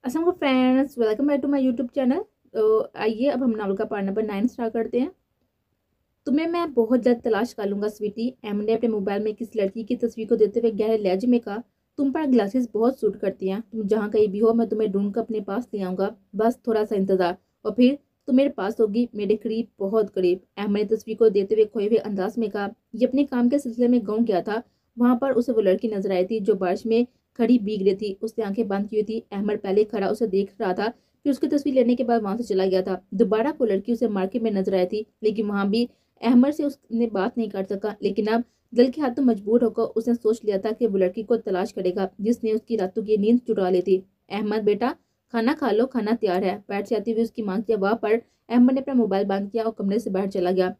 Aslam friends, welcome back to my YouTube channel. तो आइए अब हम नावल का पार्ट नंबर 9 स्टार्ट करते हैं। तुम्हें मैं बहुत जल्द तलाश कर लूंगा स्वीटी। एम ने अपने मोबाइल में किसी लड़की की तस्वीर को देते हुए गहरे लहजे में कहा, तुम पर ग्लासेस बहुत सूट करती हैं। तुम जहाँ कहीं भी हो मैं तुम्हें ढूंढ कर अपने पास ले आऊंगा। बस थोड़ा सा इंतजार और फिर तुम मेरे पास होगी, मेरे करीब, बहुत करीब। एम ने तस्वीर को देते हुए खोए हुए अंदाज में कहा, ये अपने काम के सिलसिले में गाँव गया था। वहां पर उसे वो लड़की नजर आई थी जो बारिश में खड़ी भीग रही थी। उसने आंखें बंद की हुई थी। अहमद पहले खड़ा उसे देख रहा था, फिर उसकी तस्वीर लेने के बाद वहां से चला गया था। दोबारा वो लड़की उसे मार्केट में नजर आई थी, लेकिन वहां भी अहमद से उसने बात नहीं कर सका। लेकिन अब दिल के हाथों मजबूर होकर उसने सोच लिया था कि वो लड़की को तलाश करेगा जिसने उसकी रातों की नींद चुरा ली थी। अहमद बेटा, खाना खा लो, खाना तैयार है। बैठ से आती हुई उसकी मां की आवाज पर अहमद ने अपना मोबाइल बंद किया और कमरे से बाहर चला गया।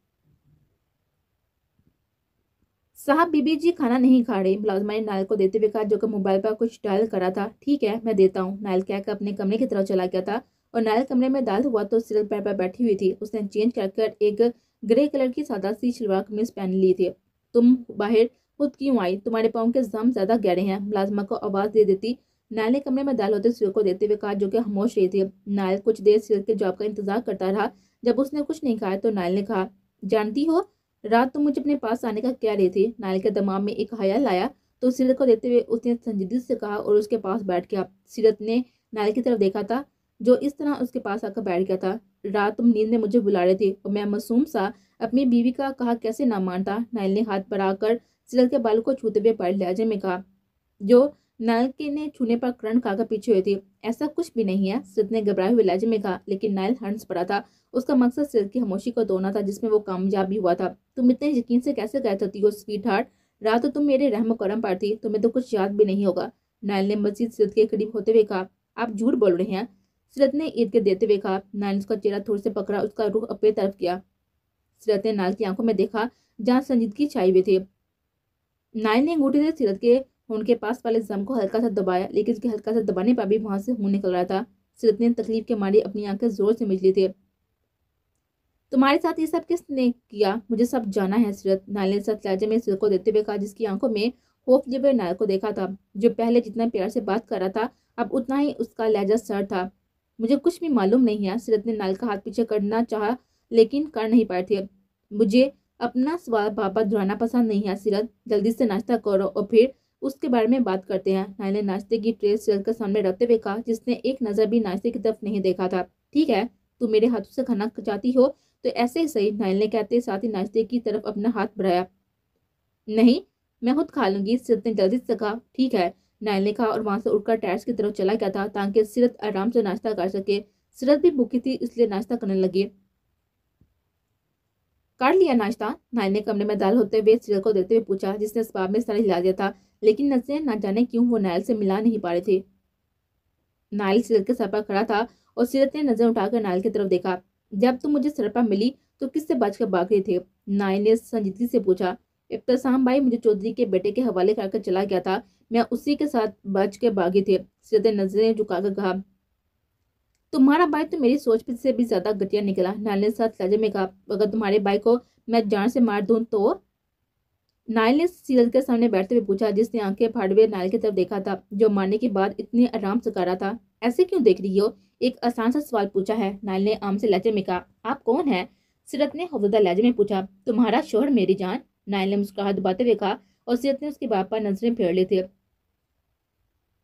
साहब, बीबी जी खाना नहीं खा रही, मुलाजमा ने नायल को देते हुए कहा, जो कि मोबाइल पर कुछ डायल करा था। ठीक है, मैं देता हूँ, नायल कहकर अपने कमरे की तरफ चला गया था। और नायल कमरे में दाखिल हुआ तो सिरल पैर पर बैठी हुई थी। उसने चेंज कर एक ग्रे कलर की सादा सी शलवार कमीज पहन ली थी। तुम बाहर खुद क्यों आई? तुम्हारे पाँव के जाम ज्यादा गहरे हैं, मुलाजमा को आवाज दे देती। नायल ने कमरे में दाखिल होते सिर को देते हुए कहा, जो कि खामोश रही थी। नायल कुछ देर सिर के जवाब का इंतजार करता रहा। जब उसने कुछ नहीं कहा तो नायल ने कहा, जानती हो रात तुम मुझे अपने पास आने का कह रही थी। नायल के दिमाग में एक ख्याल आया तो सीरत को देते हुए उसने संजीदगी से कहा और उसके पास बैठ गया। सीरत ने नायल की तरफ देखा था जो इस तरह उसके पास आकर बैठ गया था। रात तुम नींद में मुझे बुला रही थी और मैं मासूम सा अपनी बीवी का कहा कैसे ना मानता। नायल ने हाथ बढ़ाकर सीरत के बाल को छूते हुए पढ़ लहजे में कहा, जो नायल के ने छूने पर करण खाकर पीछे हुई थी। ऐसा कुछ भी नहीं है, सीरत ने घबराए हुए लहजे में कहा। लेकिन नायल हंस पड़ा था। उसका मकसद सिर की खामोशी को तोड़ना था, जिसमें वो कामयाब भी हुआ था। तुम इतने यकीन से कैसे कह सकती हो स्वीट हार्ट? रात तो तुम मेरे रहम करम पर थी, तुम्हें तो कुछ याद भी नहीं होगा। नायल ने मजीद सिरत के करीब होते हुए कहा, आप झूठ बोल रहे हैं। सिरत ने ईद के देते हुए कहा। नायल ने उसका चेहरा थोड़ी से पकड़ा, उसका रुख अपनी तरफ किया। सिरत ने नायल की आंखों में देखा जहाँ संजीदगी छाई हुई थी। नायल ने अंगूठे से सीरत के होंठ के पास वाले जम को हल्का सा दबाया, लेकिन उसके हल्का सा दबाने पर भी वहां से खून निकल रहा था। सीरत ने तकलीफ के मारे अपनी आंखें जोर से मिच ली थी। तुम्हारे साथ ये सब किसने किया? मुझे सब जाना है सीरत, नायल ने सख्त लहजे में सीरत को देते हुए कहा, जिसकी आंखों में खौफ जब नायल को देखा था। जो पहले जितना प्यार से बात कर रहा था अब उतना ही उसका लहजा सर था। मुझे कुछ भी मालूम नहीं है। सीरत ने नायल का हाथ पीछे करना चाहा लेकिन कर नहीं पाए थे। मुझे अपना सवाल बार बार दोहराना पसंद नहीं है सीरत, जल्दी से नाश्ता करो और फिर उसके बारे में बात करते हैं। नायल ने नाश्ते की ट्रे सीरत के सामने रखते हुए कहा, जिसने एक नजर भी नाश्ते की तरफ नहीं देखा था। ठीक है, तू मेरे हाथों से खाना चाहती हो तो ऐसे ही सही, नायल ने कहते साथ ही नाश्ते की तरफ अपना हाथ बढ़ाया। नहीं, मैं खुद खा लूंगी, सीरत ने जल्दी से कहा। ठीक है, नायल ने कहा और वहां से उठकर टैक्स की तरफ चला गया था ताकि सीरत आराम से नाश्ता कर सके। सीरत भी भूखी थी इसलिए नाश्ता करने लगी। कर लिया नाश्ता? नायल ने कमरे में दाल होते हुए सीरत को देते हुए पूछा, जिसने इस बात में सर हिला दिया था। लेकिन नजरें न जाने क्यों वो नायल से मिला नहीं पा रही थी। नायल सीरत के सर पर खड़ा था और सीरत ने नजर उठाकर नायल की तरफ देखा। जब तुम मुझे सर पर मिली तो किससे बचकर भाग रही थी? नायल ने संजीदगी से पूछा। इब्तिसाम भाई मुझे चौधरी के बेटे के हवाले करके चला गया था, मैं उसी के साथ बच के भागी थी। सीरत ने नजरें झुकाकर कहा, तुम्हारा भाई तो मेरी सोच से भी ज्यादा घटिया निकला। नायल ने साथ लहजे में कहा, अगर तुम्हारे भाई को मैं जान से मार दूं तो? नायल ने सीरत के सामने बैठते हुए पूछा, जिसने आंखें फाड़े हुए नायल की तरफ देखा था, जो मारने के बाद इतने आराम से कर रहा था। ऐसे क्यों देख रही हो? एक आसान सा सवाल पूछा है, नायल ने आम से लहजे में कहा। आप कौन है? सीरत ने खौफजदा लहजे में पूछा। तुम्हारा शोहर मेरी जान, नायल ने मुस्कुराहट दबाते हुए कहा और सीरत ने उसके बाप पर नजरें फेर ली थी।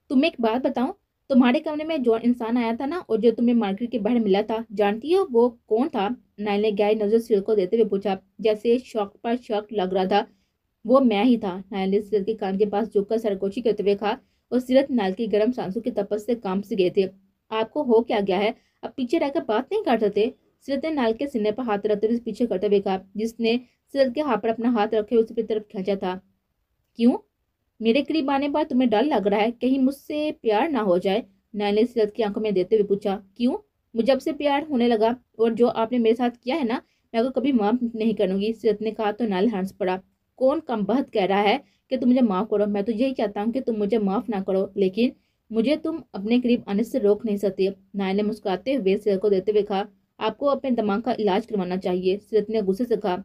तुम्हें एक बात बताऊं, तुम्हारे कमरे में जो इंसान आया था ना और जो तुम्हें मार्केट के बाहर मिला था, जानती हो वो कौन था? नायल ने गहरी नजर सीरत को देते हुए पूछा, जैसे शौक पर शौक लग रहा था। वो मैं ही था, नायल ने सीरत के कान के पास झुककर सरगोशी करते हुए कहा और सीरत नायल की गर्म सांसों की तपस से काम से गए थे। आपको हो क्या गया है? अब पीछे रहकर बात नहीं कर सकते? सीरत ने नायल के सीने पर हाथ रखते हुए पीछे करते हुए कहा, जिसने सीरत के हाथ पर अपना हाथ रखे उसकी तरफ खींचा था। क्यों? मेरे करीब आने पर तुम्हें डर लग रहा है कहीं मुझसे प्यार ना हो जाए? नायल ने सीरत की आंखों में देते हुए पूछा। क्यों? मुझे अब से प्यार होने लगा और जो आपने मेरे साथ किया है ना, मैं आपको कभी माफ नहीं करूंगी, सीरत ने कहा तो नायल हंस पड़ा। कौन कमबख्त कह रहा है कि तुम मुझे माफ करो? मैं तो यही चाहता हूँ कि तुम मुझे माफ ना करो, लेकिन मुझे तुम अपने करीब आने से रोक नहीं सकती। नायल ने मुस्कुराते हुए सीरत को देते हुए कहा, आपको अपने दिमाग का इलाज करवाना चाहिए, सीरत ने गुस्से से कहा।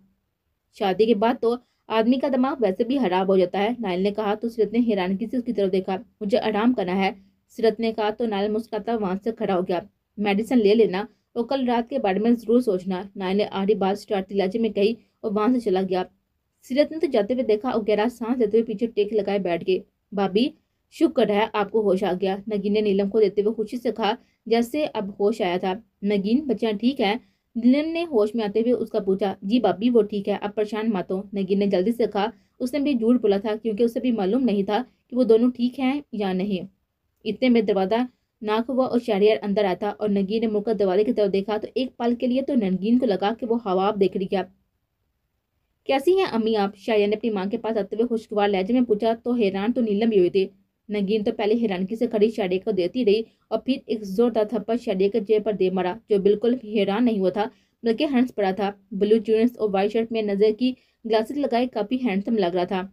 शादी के बाद तो आदमी का दिमाग वैसे भी खराब हो जाता है, नायल ने कहा तो सीरत ने हैरानगी से उसकी तरफ देखा। मुझे आराम करना है, सीरत ने कहा तो नायल मुस्कुराता वहां से खड़ा हो गया। मेडिसिन ले लेना और कल रात के बारे में जरूर सोचना, नायल ने आधी बात शरारती लहजे में कही और वहां से चला गया। सीरत ने तो जाते हुए देखा और गहरा सांस लेते हुए पीछे टेक लगाए बैठ गए। भाभी, शुक्र है आपको होश आ गया, नगीन ने नीलम को देते हुए खुशी से कहा, जैसे अब होश आया था। नगीन, बच्चियां ठीक है? नीलम ने होश में आते हुए उसका पूछा। जी भाभी, वो ठीक है, अब परेशान मत हो, नगीन ने जल्दी से कहा। उसने भी झूठ बोला था क्योंकि उसे भी मालूम नहीं था कि वो दोनों ठीक हैं या नहीं। इतने में दरवाजा नाक हुआ और शहरियार अंदर आता और नगीन ने मुड़कर दरवाजे की तरफ देखा तो एक पल के लिए तो नगीन को लगा कि वो हवा देख रही है। कैसी हैं अम्मी आप? शहरियार ने अपनी माँ के पास आते हुए खुशगवार लहजे में पूछा तो हैरान तो नीलम भी हुई थी। नगीन तो पहले हैरानगी से खड़ी शहरियार को देती रही और फिर एक जोरदार थप्पड़ शहरियार के चेहरे पर दे मारा, जो बिल्कुल हैरान नहीं हुआ था बल्कि हंस पड़ा था। ब्लू जीन्स और व्हाइट शर्ट में नजर की ग्लासेस लगाए काफी हैंडसम लग रहा था।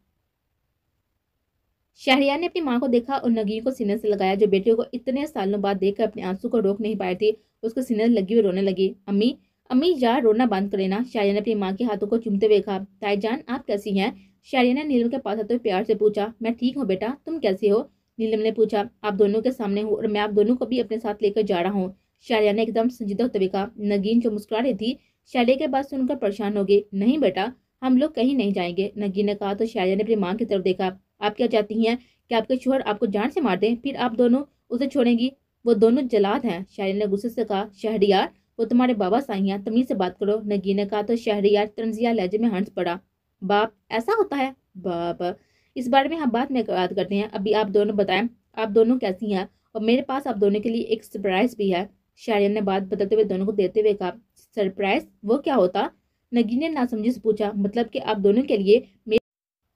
शहरियार ने अपनी माँ को देखा और नगीन को सीने से लगाया, जो बेटे को इतने सालों बाद देखकर अपने आंसू को रोक नहीं पाई थी। उसको सीने लगी हुई रोने लगी। अम्मी, अम्मी यार रोना बंद करे ना, शहरियार ने अपनी माँ के हाथों को चूमते हुए कहा। ताईजान, आप कैसी हैं? शहरियार ने नीलम के पास आते हुए प्यार से पूछा। मैं ठीक हूँ बेटा, तुम कैसी हो? नीलम ने पूछा। आप दोनों के सामने हूँ और मैं आप दोनों को भी अपने साथ लेकर जा रहा हूँ, शहरियार ने एकदम संजीदा होते हुए कहा। नगीन जो मुस्कुरा रही थी शहरियार के बात सुनकर परेशान हो गई। नहीं बेटा, हम लोग कहीं नहीं जाएंगे, नगीन ने कहा तो शहरियार ने अपनी माँ की तरफ देखा। आप क्या चाहती हैं कि आपके शोहर आपको जान से मार दें, फिर आप दोनों उसे छोड़ेंगी? वो दोनों जलाद हैं, शहरियार ने गुस्से से कहा। शहरियार, वो तुम्हारे बाबा साई हैं, तमीज से बात करो, नगीन ने कहा तो शहरियार तंजिया लहजे में हंस पड़ा। बाप, ऐसा होता है? बाप, इस बारे में हम बाद में बात करते हैं, अभी आप दोनों बताएं आप दोनों कैसी हैं, और मेरे पास आप दोनों के लिए एक सरप्राइज भी है, शहरियार ने बात बदलते हुए दोनों को देते हुए कहा। सरप्राइज? वो क्या होता? नगीन ने नासमझी से पूछा। मतलब कि आप दोनों के लिए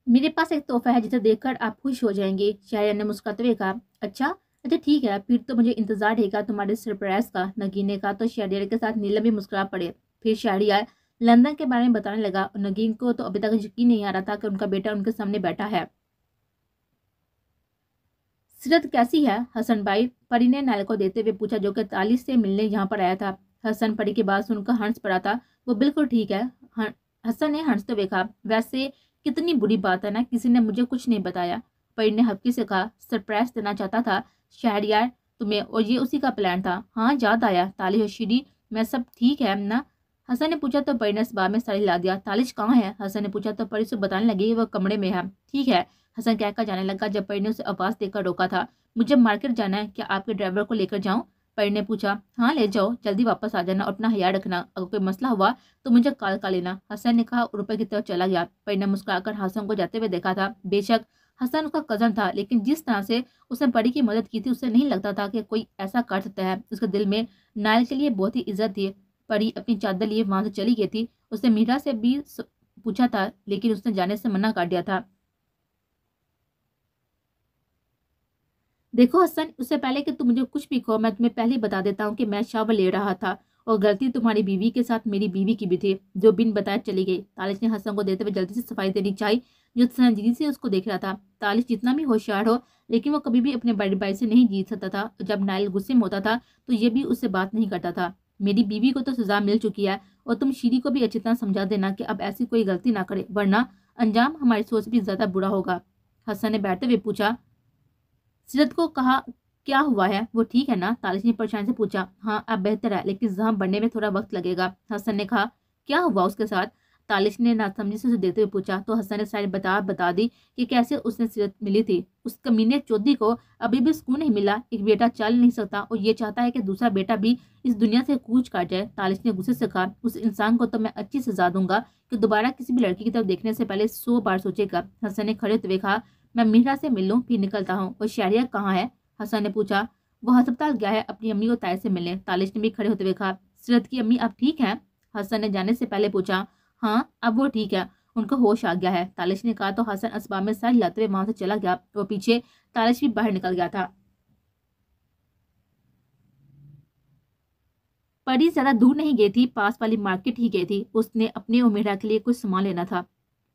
मेरे पास एक तोहफा है जिसे देखकर आप खुश हो जाएंगे, शहरियार ने मुस्कुराते हुए कहा। अच्छा अच्छा ठीक है, फिर तो मुझे इंतजार रहेगा तुम्हारे सरप्राइज का, नगीन ने कहा तो शहरियार के साथ नीलम भी मुस्कुरा पड़े। फिर शहरियार लंदन के बारे में बताने लगा और नगीन को तो अभी तक यकीन नहीं आ रहा था कि उनका बेटा उनके सामने बैठा है। सीरत कैसी है हसन भाई? परी ने नायल को देते हुए पूछा, जो कि 40 से मिलने यहाँ पर आया था। हसन परी की बात सुनकर हंस पड़ा था। वो बिल्कुल ठीक है, हसन ने हंसते हुए कहा। वैसे कितनी बुरी बात है ना, किसी ने मुझे कुछ नहीं बताया, परी ने हल्की से कहा। सरप्राइज देना चाहता था शहरियार तुम्हें, और ये उसी का प्लान था? हाँ याद आया, तालिश और श्री मैं सब ठीक है ना? हसन ने पूछा तो परी ने इस बार में सर हिला दिया। तालिश कहाँ है? हसन ने पूछा तो परी से बताने लगी वो कमरे में है। ठीक है, हसन कहकर जाने लगा जब परी ने उसे आवाज देकर रोका था। मुझे मार्केट जाना है, क्या आपके ड्राइवर को लेकर जाऊं? परी ने पूछा। हाँ ले जाओ, जल्दी वापस आ जाना और अपना ख्याल रखना, अगर कोई मसला हुआ तो मुझे कॉल कर लेना, हसन ने कहा और ऊपर की तरफ चला गया। परी ने मुस्कुराकर हसन को जाते हुए देखा था। बेशक हसन उसका कजन था, लेकिन जिस तरह से उसने परी की मदद की थी उससे नहीं लगता था कि कोई ऐसा कर सकता है। उसके दिल में नायल के लिए बहुत ही इज्जत थी। परी अपनी चादर लिए वहां से चली गई थी। उसने मीरा से भी पूछा था, लेकिन उसने जाने से मना कर दिया था। देखो हसन, उससे पहले कि तुम मुझे कुछ भी कहो, मैं तुम्हें पहले ही बता देता हूँ कि मैं शावर ले रहा था और गलती तुम्हारी बीवी के साथ मेरी बीवी की भी थी, जो बिन बताए चली गई। तालिश ने हसन को देते हुए जल्दी से सफाई देनी चाहिए, जो संजीदगी से उसको देख रहा था। तालिश जितना भी होशियार हो, लेकिन वो कभी भी अपने बड़े भाई से नहीं जीत सकता था। जब नायल गुस्से में होता था तो ये भी उससे बात नहीं करता था। मेरी बीवी को तो सजा मिल चुकी है और तुम शीरी को भी अच्छी तरह समझा देना कि अब ऐसी कोई गलती ना करे, वरना अंजाम हमारी सोच भी ज्यादा बुरा होगा। हसन ने बैठते हुए पूछा। सीरत को कहा, क्या हुआ है, वो ठीक है ना? तालिश ने परेशानी से पूछा। हाँ अब बेहतर है, लेकिन जख्म बढ़ने में थोड़ा वक्त लगेगा, हसन ने कहा। क्या हुआ उसके साथ? तालिश ने नासमझी से उसे देते हुए पूछा तो हसन ने सारी बता दी कि कैसे उसने सीरत मिली थी। उस कमीने चौधरी को अभी भी सुकून नहीं मिला, एक बेटा चल नहीं सकता और ये चाहता है कि दूसरा बेटा भी इस दुनिया से कूच कर जाए। तालिश ने गुस्से से कहा, उस इंसान को तो मैं अच्छी सजा दूंगा कि दोबारा किसी भी लड़की की तरफ देखने से पहले 100 बार सोचेगा। हसन ने खड़े हुए कहा, मैं मीरा से मिल लूं फिर निकलता हूँ। और शहरियार कहाँ है? हसन ने पूछा। वो अस्पताल गया है अपनी अम्मी को ताय से मिलने, तालिश ने भी खड़े होते हुए कहा। सीरत की अम्मी अब ठीक है? हसन ने जाने से पहले पूछा। हाँ अब वो ठीक है, उनको होश आ गया है, तालिश ने कहा तो हसन असबाब में सर हिलाते हुए वहां से चला गया। वो पीछे तालिश भी बाहर निकल गया था। परी ज्यादा दूर नहीं गई थी, पास वाली मार्केट ही गई थी। उसने अपने और मीरा के लिए कुछ सामान लेना था।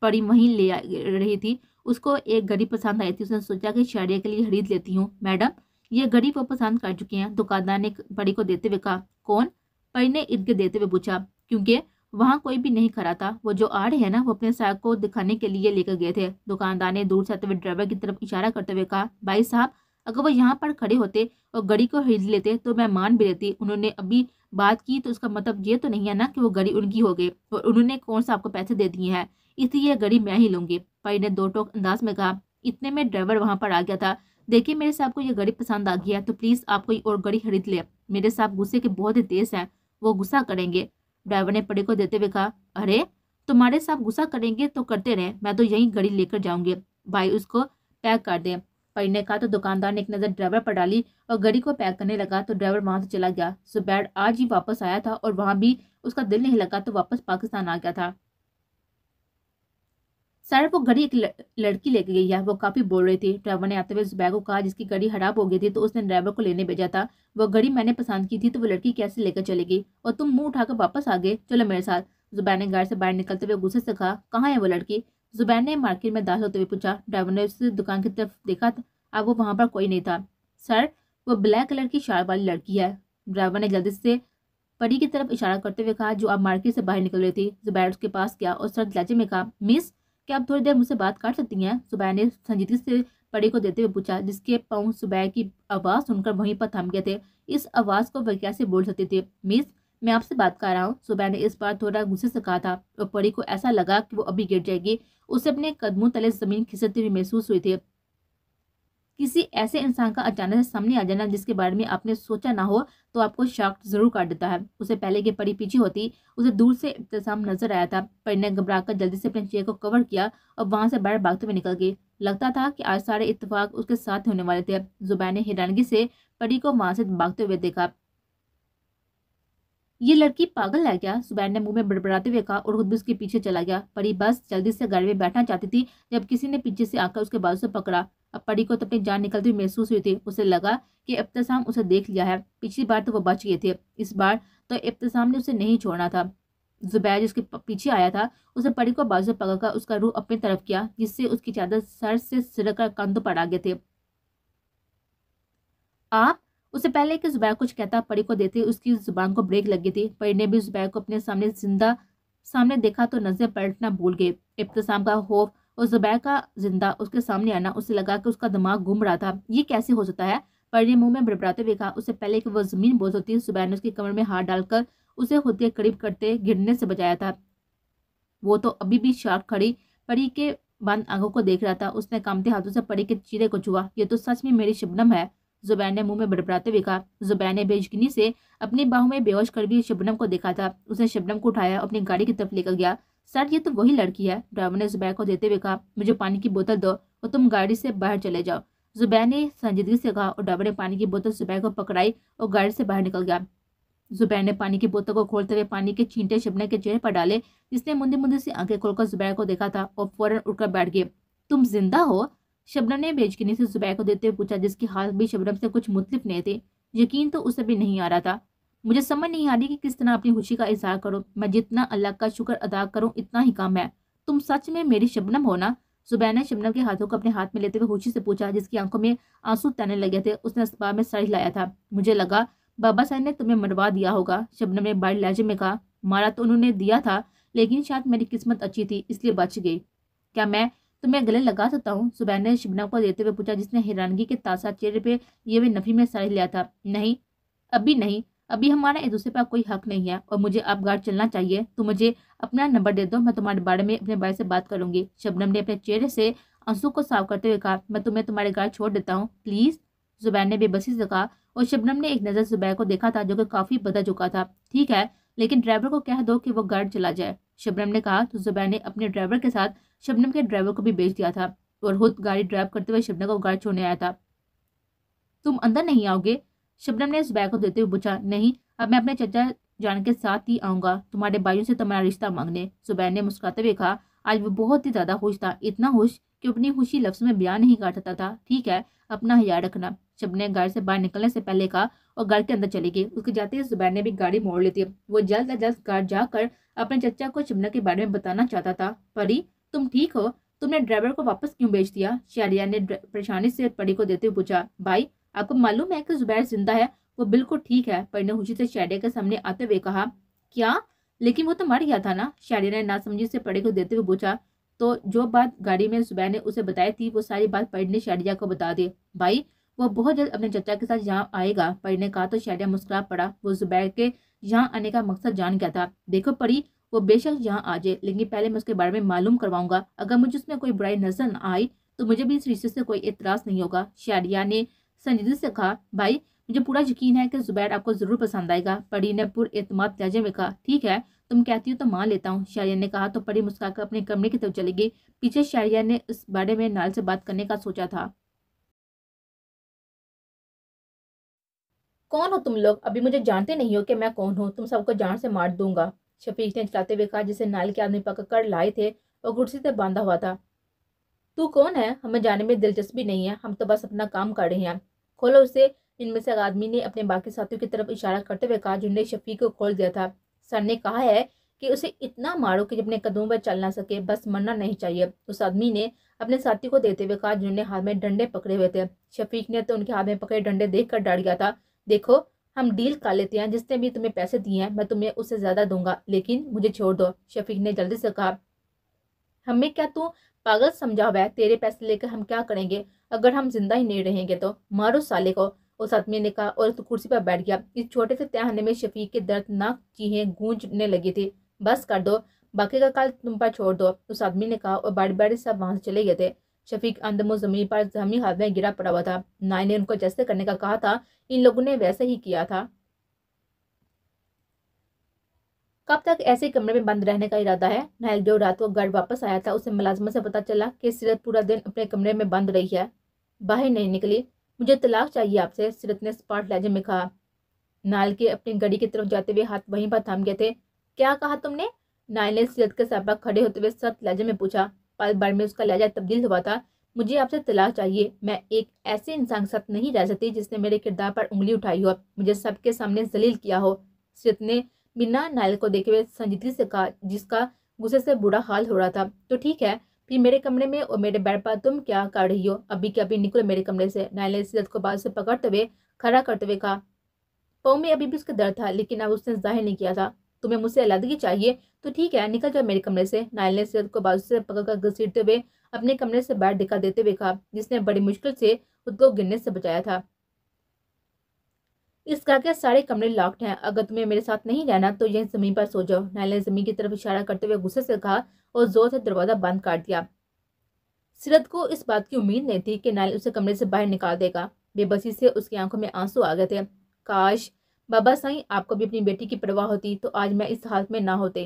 परी वहीं ले रही थी, उसको एक घड़ी पसंद आई थी। उसने सोचा कि शहरिया के लिए खरीद लेती हूँ। मैडम, ये घड़ी वो पसंद कर चुकी हैं, दुकानदार ने परी को देते हुए कहा। कौन? परी ने इर्द गिर्द देते हुए पूछा, क्योंकि वहां कोई भी नहीं खड़ा था। वो जो आ रहे हैं ना, वो अपने साग को दिखाने के लिए लेकर गए थे। दुकानदार ने दूर से आते हुए ड्राइवर की तरफ इशारा करते हुए कहा, भाई साहब اگر وہ یہاں پر کھڑے ہوتے اور گاڑی کو خرید لیتے تو میں مان بھی لیتی. انہوں نے ابھی بات کی تو اس کا مطلب یہ تو نہیں ہے نا کہ وہ گاڑی ان کی ہو گئی اور انہوں نے کون سا آپ کو پیسے دے دیے ہیں, اس لیے یہ گاڑی میں ہی لوں گی. پری نے دو ٹوک انداز میں کہا. اتنے میں ڈرائیور وہاں پر آ گیا تھا. دیکھیے میرے صاحب کو یہ گاڑی پسند آ گئی ہے تو پلیز آپ کوئی اور گاڑی خرید لے. میرے صاحب غصے کے بہت ہی تیز ہیں, وہ غصہ کریں گے. ڈرائیور نے پری کو دیتے ہوئے کہا. ارے تمہارے صاحب غصہ کریں گے تو کرتے رہیں, میں تو یہیں گاڑی لے کر جاؤں گی. بھائی اس کو پیک کر دیں. پری نے کہا تو دکاندار نے ایک نظر ڈرائیور پر ڈالی اور گاڑی کو پیک کرنے لگا تو ڈرائیور وہاں سے چلا گیا. زبیر آج ہی واپس آیا تھا اور وہاں بھی اس کا دل نہیں لگا تو واپس پاکستان آ گیا تھا. سر وہ گاڑی ایک لڑکی لے کے گئی ہے, وہ کافی بول رہی تھی. ڈرائیور نے آتے ہوئے زبیر کو کہا جس کی گاڑی خراب ہو گئی تھی تو اس نے ڈرائیور کو لینے بھیجا تھا. وہ گاڑی میں نے پسند کی تھی تو وہ لڑکی کیسے لے کر چلے گی اور تم منہ اٹھا کر واپس آ گئے. چلو میرے ساتھ. زبیر نے گاڑی سے باہر نکلتے ہوئے غصے سے کہا. کہاں ہے وہ لڑکی؟ زبیر نے مارکیٹ میں داخل ہوتے ہوئے پوچھا. ڈرائیور نے اس دکان کی طرف دیکھا. اب وہ وہاں پر کوئی نہیں تھا. سر وہ بلیک کلر کی شال والی لڑکی ہے. ڈرائیور نے جلدی سے پری کی طرف اشارہ کرتے ہوئے کہا جو اب مارکیٹ سے باہر نکل رہی تھی. زبیر اس کے پاس گیا اور سرد لہجے میں کہا. مس کیا آپ تھوڑی دیر مجھ سے بات کر سکتی ہیں؟ زبیر نے سنجیدگی سے پری کو دیتے ہوئے پوچھا جس کے پاؤں زبیر کی آواز سن کر وہیں پر تھم گئے تھے. اس آواز کو وہ کیسے بول سکتی تھی؟ مس میں آپ سے بات کر رہا ہوں. زبیر نے اس بار تھوڑا غصے سے کہا تھا اور پری کو ایسا لگا کہ وہ ابھی گر جائے گی. اسے اپنے قدموں تلے زمین کھسکتی ہوئی محسوس ہوئی تھی. کسی ایسے انسان کا اچانک سے سامنے آ جانا جس کے بارے میں آپ نے سوچا نہ ہو تو آپ کو شاک ضرور کر دیتا ہے. اسے پہلے کہ پری پیچھے ہوتی اسے دور سے ابتسام نظر آیا تھا. پری نے گھبرا کر جلدی سے اپنے چہرے کو کور کیا اور وہاں سے باہر بھاگتے ہوئے نکل گئی. لگتا تھا کہ آج سارے اتفاق اس کے ساتھ ہونے والے تھے. زبیر نے حیرانگی سے پری کو وہاں سے بھاگتے ہوئے دیکھا. یہ لڑکی پاگل ہے کیا؟ زبیر نے منہ میں بڑبڑاتے ہوئے کہا اور خود بھی اس کے پیچھے چلا گیا. پری بس جلدی سے گاڑی میں بیٹھنا چاہتی تھی جب کسی نے پیچھے سے آ کر اس کے بازو سے پکڑا. اب پری کو تو اپنی جان نکلتی ہوئی محسوس ہوئی تھی. اسے لگا کہ ابتسام اسے دیکھ لیا ہے. پچھلی بار تو وہ بچ گئے تھے, اس بار تو ابتسام نے اسے نہیں چھوڑنا تھا. زبیر جس کے پیچھے آیا تھا اسے پری کو بازو سے پکڑ کر اس کا روح اپنی طرف کیا جس سے اس کی چادر سر سے سرک کر کندھوں پر آ گئے تھے. آپ اسے پہلے کہ زبیر کچھ کہتا پری کو دیتے اس کی زبان کو بریک لگ گئی تھی. پری نے بھی زبیر کو اپنے سامنے دیکھا تو نظر پلٹنا بھول گئے. ابتسام کا خوف اور زبیر کا زندہ اس کے سامنے آنا اسے لگا کہ اس کا دماغ گھوم رہا تھا. یہ کیسے ہو سکتا ہے؟ پری نے منہ میں بڑبڑاتے ہوئے کہا. اسے پہلے کہ وہ زمین بوجھ ہوتی زبیر نے اس کی کمر میں ہاتھ ڈال کر اسے خود کے قریب کرتے گرنے سے بچایا تھا. وہ تو ابھی بھی شاک کھڑی پری کے بند آنکھوں کو دیکھ رہا تھا. اس نے کامتے ہاتھوں سے پری کے چہرے کو چھوا. یہ تو سچ میں میری شبنم ہے. زبیر نے منہ میں بڑبڑاتے ہوئے کہا. زبیر نے بے یقینی سے اپنی باہوں میں بے ہوش کر بھی شبنم کو دیکھا تھا. اس نے شبنم کو اٹھایا اپنی گاڑی کی طرف لے کر گیا. سر یہ تو وہی لڑکی ہے. ڈرائیور نے زبیر کو دیتے ہوئے کہا. مجھے پانی کی بوتل دو اور تم گاڑی سے باہر چلے جاؤ. زبیر نے سنجیدگی سے کہا اور ڈرائیور نے پانی کی بوتل زبیر کو پکڑائی اور گاڑی سے باہر نکل گیا. زبیر نے پانی کی بوتل کو کھولتے ہوئے پانی کے چھینٹے شبنم کے چہرے پر ڈالے جس نے مندی مندی سے آنکھیں کھول کر زبیر کو دیکھا تھا اور فوراً اٹھ کر بیٹھ گئے. تم زندہ ہو؟ شبنم نے بے یقینی سے زبیر کو دیتے ہوئے پوچھا جس کی حالت بھی شبنم سے کچھ مختلف نہیں تھی. یقین تو اسے بھی نہیں آ رہا تھا. مجھے سمجھ نہیں آ رہی کہ کس طرح اپنی خوشی کا اظہار کروں. میں جتنا اللہ کا شکر ادا کروں اتنا ہی کام ہے. تم سچ میں میری شبنم ہو نا؟ زبیر نے شبنم کے ہاتھوں کو اپنے ہاتھ میں لیتے ہوئے خوشی سے پوچھا جس کی آنکھوں میں آنسو تیرنے لگے تھے. اس نے اسباب میں سر ہلایا تھا. مجھے لگا بابا صاحب نے تمہیں مروا دیا ہوگا. شبنم نے بڑے لہجے میں کہا. مارا تو انہوں نے دیا تھا لیکن شاید میری قسمت اچھی تھی اس لیے بچ گئی. کیا میں تمہیں گلے لگا سکتا ہوں؟ زبیر نے شبنم کو دیتے ہوئے پوچھا جس نے حیرانگی کے تازہ چہرے پہ یہ بھی نفی میں سر ہلایا تھا. نہیں ابھی نہیں. ابھی ہمارا ایک دوسرے پر کوئی حق نہیں ہے اور مجھے اب گھر چلنا چاہیے. تو مجھے اپنا نمبر دے دو, میں تمہارے بارے میں اپنے بھائی سے بات کروں گی. شبنم نے اپنے چہرے سے آنسو کو صاف کرتے ہوئے کہا. میں تمہیں تمہارے گھر چھوڑ دیتا ہوں پلیز. زبیر نے بے بسی سے کہا اور شبنم نے ایک نظر زبیر کو دیکھا تھا جو کہ کافی بدل چکا تھا. ٹھیک ہے لیکن ڈرائیور کو کہہ دو کہ وہ گھر چلا جائے. شبنم نے کہا تو زبیر نے اپنے ڈرائیور کے ساتھ شبنم کے ڈرائیور کو بھی بھیج دیا تھا اور خود گاڑی ڈرائیو کرتے ہوئے شبنم کو گھر چھوڑنے آیا تھا. تم اندر نہیں آؤ گے؟ شبنم نے زبیر کو دیتے ہوئے پوچھا. نہیں اب میں اپنے چچا جان کے ساتھ ہی آؤں گا تمہارے بھائیوں سے تمہارا رشتہ مانگنے. زبیر نے مسکراتے ہوئے کہا. آج وہ بہت ہی زیادہ خوش تھا. اتنا خوش کہ اپنی خوشی لفظ میں بیان نہیں کر سکتا تھا. ٹھیک ہے اپنا خیال رکھنا. شبنم نے گاڑی سے باہر نکلنے سے پہلے کہا اور گھر کے اندر چلی گئی. اس کے جاتے ہی زبیر نے بھی گاڑی موڑ لی تھی. وہ جلد از جلد گھر جا کر اپنے چچا کو شبنم کے بارے میں بتانا چاہتا تھا. پری تم ٹھیک ہو؟ تم نے ڈرائیور کو واپس کیوں بھیج دیا؟ شہریار نے پریشانی سے پری کو دیتے ہوئے پوچھا. بھائی آپ کو معلوم ہے کہ زبیر زندہ ہے؟ وہ بالکل ٹھیک ہے. پری نے خوشی سے شہریار کے سامنے آتے ہوئے کہا. کیا لیکن وہ تو مر گیا تھا نا؟ شہریار نے ناسمجھی سے پری کو دیتے ہوئے پوچھا. تو جو بات گاڑی میں زبیر نے اسے بتائی تھی وہ ساری بات پری نے شہریار کو بتا دی. بھائی وہ بہت جلد اپنے چچا کے ساتھ یہاں آئے گا، پری نے کہا تو شہریار مسکرا پڑا۔ وہ زبیر کے یہاں آنے کا مقصد جان گیا تھا۔ دیکھو پری، وہ بے شک یہاں آ جائے، لیکن پہلے میں اس کے بارے میں معلوم کرواؤں گا۔ اگر مجھے اس میں کوئی برائی نظر نہ آئی تو مجھے بھی اس رشتے سے کوئی اعتراض نہیں ہوگا۔ شہریار نے سنجیدگی سے کہا، بھائی مجھے پورا یقین ہے کہ زبیر آپ کو ضرور پسند آئے گا۔ پری نے پر اعتماد لہجے میں کہا، ٹھیک ہے، تم کہتی ہو تو مان لیتا ہوں۔ شہریار نے کہا تو پری مسکرا کر اپنے کمرے کی طرف چلی گئی۔ پیچھے شہریار نے اس بارے میں نائل سے بات کرنے کا سوچا تھا۔ کون ہو تم لوگ؟ ابھی مجھے جانتے نہیں ہو کہ میں کون ہوں؟ تم سب کو جان سے مار دوں گا، شفیق نے چلاتے ہوئے کہا، جسے نائل کے آدمی پکڑ کر لائے تھے اور کرسی سے باندھا ہوا تھا۔ تو کون ہے؟ ہمیں جانے میں دلچسپی نہیں ہے، ہم تو بس اپنا کام کر رہے ہیں۔ کھولو اسے۔ ان میں سے ایک آدمی نے اپنے باقی ساتھیوں کی طرف اشارہ کرتے ہوئے کہا، جنہوں نے شفیق کو کھول دیا تھا۔ سر نے کہا ہے کہ اسے اتنا مارو کہ اپنے قدموں پر چل نہ سکے، بس مرنا نہیں چاہیے، اس آدمی نے اپنے ساتھی کو دیتے ہوئے کہا، جنہوں نے ہاتھ میں ڈنڈے پکڑے ہوئے تھے۔ شفیق نے تو ان کے ہاتھ میں پکڑے ڈنڈے دیکھ کر ڈر گیا تھا۔ دیکھو، ہم ڈیل کر لیتے ہیں، جس نے بھی تمہیں پیسے دیے ہیں میں تمہیں اس سے زیادہ دوں گا، لیکن مجھے چھوڑ دو، شفیق نے جلدی سے کہا۔ ہمیں کیا تو پاگل سمجھا ہوا ہے؟ تیرے پیسے لے کر ہم کیا کریں گے اگر ہم زندہ ہی نہیں رہیں گے تو؟ مارو سالے کو، اس آدمی نے کہا اور کرسی پر بیٹھ گیا۔ اس چھوٹے سے تہانے میں شفیق کے دردناک چیخیں گونجنے لگی تھی۔ بس کر دو، باقی کا کال تم پر چھوڑ دو، اس آدمی نے کہا، اور باری باری سب وہاں سے چلے گئے تھے۔ شفیق اندم و زمین پر زخمی ہاتھ میں گرا پڑا ہوا تھا۔ نائن نے ان کو جیسے کرنے کا کہا تھا ان لوگوں نے ویسے ہی کیا تھا۔ کب تک ایسے کمرے میں بند رہنے کا ارادہ ہے؟ نائل جو رات کو گھر واپس آیا تھا، اسے ملازمت سے پتا چلا کہ سیرت پورا دن اپنے کمرے میں بند رہی ہے، باہر نہیں نکلی۔ مجھے طلاق چاہیے آپ سے، سیرت نے سپاٹ لہجے میں کہا۔ نائل کے اپنی گڑی کی طرف جاتے ہوئے ہاتھ وہیں پر تھام گئے تھے۔ کیا کہا تم نے؟ نائل نے سیرت کے سر پر کھڑے ہوتے ہوئے سخت لہجے میں پوچھا۔ پل بھر میں اس کا لہجہ تبدیل ہوا تھا۔ مجھے آپ سے طلاق چاہیے، میں ایک ایسے انسان کے ساتھ نہیں رہ سکتی جس نے میرے کردار پر انگلی اٹھائی ہو، مجھے سب کے سامنے ذلیل کیا ہو، سیرت نے بنا نائل کو دیکھے ہوئے سنجیدگی سے کہا، جس کا غصے سے برا حال ہو رہا تھا۔ تو ٹھیک ہے، پھر میرے کمرے میں اور میرے بیڈ پر تم کیا کر رہی ہو؟ ابھی کے ابھی نکلو میرے کمرے سے، نائل نے سیرت کو بازو سے پکڑتے ہوئے کھڑا کرتے ہوئے کہا۔ پاؤں میں ابھی بھی اس کا درد تھا، لیکن اب اس نے ظاہر نہیں کیا تھا۔ تمہیں مجھ سے علیحدگی چاہیے تو ٹھیک ہے، نکل جاؤ میرے کمرے سے، نائل نے سیرت کو بازو سے پکڑ کر گھسیٹتے ہوئے اپنے کمرے سے باہر دکھا دیتے ہوئے کہا، جس نے بڑی مشکل سے خود کو گرنے سے بچایا تھا۔ اس گھر کے سارے کمرے لاکڈ ہیں، اگر تمہیں میرے ساتھ نہیں رہنا تو یہیں زمین پر سو جاؤ، نائل نے زمین کی طرف اشارہ کرتے ہوئے غصے سے کہا اور زور سے دروازہ بند کر دیا۔ سیرت کو اس بات کی امید نہیں تھی کہ نائل اسے کمرے سے باہر نکال دے گا۔ بے بسی سے اس کی آنکھوں میں آنسو آ گئے تھے۔ کاش بابا سائیں آپ کو بھی اپنی بیٹی کی پرواہ ہوتی تو آج میں اس حالت میں نہ ہوتے،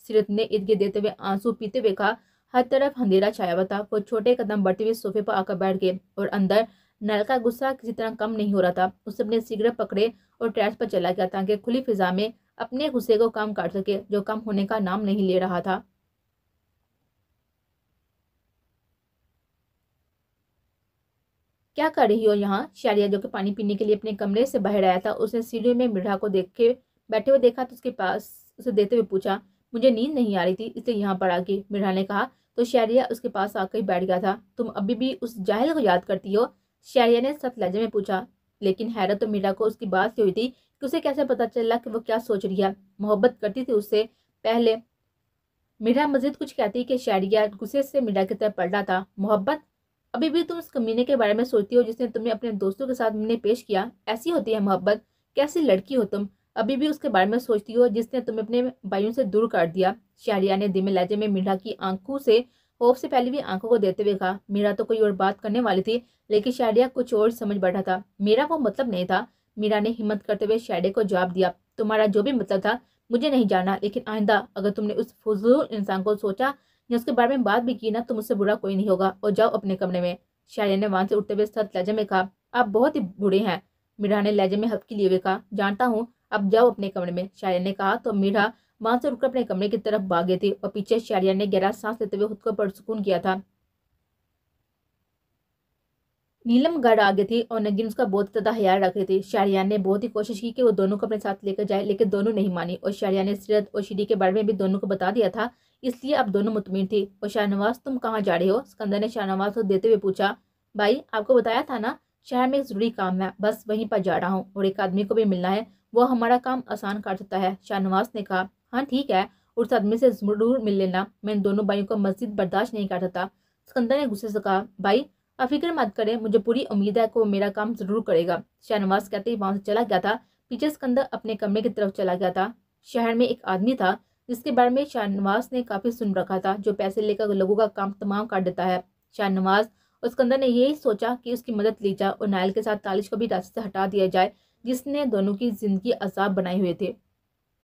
سیرت نے ارد گرد دیتے ہوئے آنسو پیتے ہوئے کہا۔ ہر طرف اندھیرا چھایا ہوا تھا۔ وہ چھوٹے قدم بڑھتے ہوئے صوفے پر آ کر بیٹھ گئے اور اندر نائل کا غصہ کسی طرح کم نہیں ہو رہا تھا۔ اس نے اپنے سگریٹ پکڑے اور ٹیرس پر چلا گیا تاکہ کھلی فضا میں اپنے غصے کو کم کر سکے جو کم ہونے کا نام نہیں لے رہا تھا۔ کیا کر رہی ہو یہاں؟ شہریار جو کہ پانی پینے کے لیے اپنے کمرے سے باہر آیا تھا، اس نے سیڑھیوں میں مرہا کو دیکھ کے بیٹھے ہوئے دیکھا تو اس کے پاس اسے دیتے ہوئے پوچھا، مجھے نیند نہیں آ رہی تھی اس لیے یہاں پر آ گئی، مرہا نے کہا تو شہریار اس کے پاس آ کر بیٹھ گیا تھا۔ تم ابھی بھی اس جاہل کو یاد کرتی ہو؟ شہریار نے سخت لہجے میں پوچھا، لیکن حیرت تو مرہا کو اس کی بات سے ہوئی تھی کہ اسے کیسے پتا چلا کہ وہ کیا سوچ رہی ہے۔ محبت کرتی تھی اس سے پہلے؟ مرہا مزید کچھ کہتی کہ شہریار غصے سے مرہا کی طرف پلٹا تھا۔ محبت؟ ابھی بھی تم اس کمینے کے بارے میں سوچتی ہو جس نے تمہیں اپنے دوستوں کے ساتھ میں نے پیش کیا؟ ایسی ہوتی ہے محبت؟ کیسی لڑکی ہو تم؟ ابھی بھی اس کے بارے میں سوچتی ہو جس نے تمہیں اپنے بھائیوں سے دور کر دیا؟ شہریار نے دھیمے لہجے میں مرہا کی آنکھوں سے خوف سے پھیلی ہوئی آنکھوں کو دیتے ہوئے کہا۔ مرہا تو کوئی اور بات کرنے والی تھی، لیکن شہریار کچھ اور سمجھ بیٹھا تھا۔ میرا وہ مطلب نہیں تھا، مرہا نے ہمت کرتے ہوئے شہریار کو جواب دیا۔ تمہارا جو بھی مطلب تھا مجھے نہیں جانا، لیکن آئندہ اگر تم نے اس فضول انسان کو سوچا یا اس کے بارے میں بات بھی کی نا تو مجھ سے برا کوئی نہیں ہوگا، اور جاؤ اپنے کمرے میں، شہریار نے وہاں سے اٹھتے ہوئے سخت لہجے میں کہا۔ آپ بہت ہی بوڑھے ہیں، مرہا نے لہجے میں ہلکی لیے ہوئے کہا۔ جانتا ہوں، اب جاؤ اپنے کمرے میں، شہریار نے کہا تو مرہا وہاں سے اٹھ کر اپنے کمرے کی طرف بھاگی تھی اور پیچھے شہریار نے گہرا سانس لیتے ہوئے خود کو پرسکون کیا تھا۔ نیلم گھر آ گئی تھی اور نگین اس کا بہت زیادہ خیال رکھ رہی تھی۔ شہریار نے بہت ہی کوشش کی کہ وہ دونوں کو اپنے ساتھ لے کر جائے، لیکن دونوں نہیں مانی، اور شہریار نے سیرت اور شیری کے بارے میں بھی دونوں کو بتا دیا تھا، اس لیے اب دونوں مطمئن تھی۔ اور شاہنواز تم کہاں جا رہے ہو؟ سکندر نے شاہنواز کو دیتے ہوئے پوچھا۔ بھائی آپ کو بتایا تھا نا، شہر میں ایک ضروری کام ہے، بس وہیں پر جا رہا ہوں، اور ایک آدمی کو بھی ملنا ہے، وہ ہمارا کام آسان کر سکتا ہے، شاہنواز نے کہا۔ ہاں ٹھیک ہے، اس آدمی سے ضرور مل لینا، میں ان دونوں بھائیوں کو مزید برداشت نہیں کر سکتا، سکندر نے غصے سے کہا۔ بھائی आप फिक्र मत करें, मुझे पूरी उम्मीद है कि वो मेरा काम ज़रूर करेगा। शाहनवाज कहते ही वहाँ से चला गया था। पीछे सिकंदर अपने कमरे की तरफ चला गया था। शहर में एक आदमी था जिसके बारे में शाहनवाज ने काफ़ी सुन रखा था, जो पैसे लेकर लोगों का काम तमाम कर देता है। शाहनवाज और सिकंदर ने यही सोचा कि उसकी मदद ली जाए और नायल के साथ तालिश को भी रास्ते से हटा दिया जाए, जिसने दोनों की ज़िंदगी अजाब बनाए हुए थे।